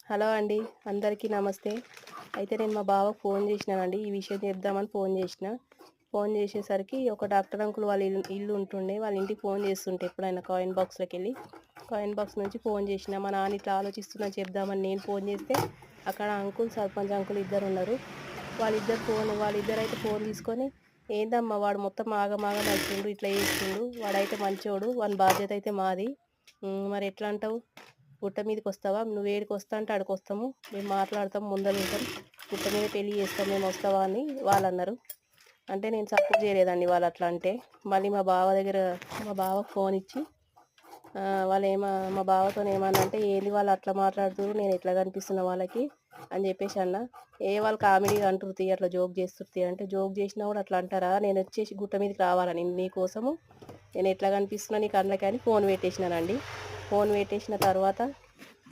Hello అండి. అందరికీ నమస్తే. అయితే నేను మా బావకు ఫోన్ చేసినానండి. ఈ విషయం చెప్దామని ఫోన్ చేసిన. ఫోన్ చేసేసరికి ఒక డాక్టర్ అంకుల్ వాళ్ళ ఇల్లు ఉంటుండే. వాళ్ళ ఇంటికి ఫోన్ చేస్తుంటే ఎప్పుడైనా కాయిన్ బాక్స్ నుంచి ఫోన్ చేసిన. మా నాన్న ఇట్లా ఆలోచిస్తున్నా చెప్దామని నేను ఫోన్ చేస్తే అక్కడ అంకుల్, సర్పంచ్ అంకుల్ ఇద్దరున్నారు. వాళ్ళిద్దరైతే ఫోన్ తీసుకొని, "ఏందమ్మా వాడు మొత్తం ఆగమాగం అయితుండు. ఇట్లా చేస్తుండు. వాడైతే మంచోడు. వాని బాధ్యత అయితే మాది. మరి ఎట్లా అంటావు? గుట్ట మీదకొస్తావా? నువ్వేడికొస్తా అంటే ఆడికొస్తాము. మేము మాట్లాడతాం, ముందలుంటాం. గుట్ట మీద పెళ్లి చేస్తాం మేము వస్తావా" అని వాళ్ళన్నారు. అంటే నేను సపోర్ట్ చేయలేదండి వాళ్ళు అట్లా అంటే. మళ్ళీ మా బావకు ఫోన్ ఇచ్చి మా బావతోని ఏమన్నా అంటే, "ఏంది వాళ్ళు అట్లా మాట్లాడుతుర్రు, నేను ఎట్లా కనిపిస్తున్నా వాళ్ళకి" అని చెప్పేసి అన్న. వాళ్ళు కామెడీగా అంటుర్రు తీ, అట్లా జోక్ చేస్తుర్రు తీ అంటే, జోక్ చేసినా కూడా అట్లా అంటారా? నేను వచ్చేసి గుట్ట మీదకి రావాలా నీకోసము? నేను ఎట్లా కనిపిస్తున్నా నీ కళ్ళకి అని ఫోన్ పెట్టేసినానండి. ఫోన్ పెట్టేసిన తర్వాత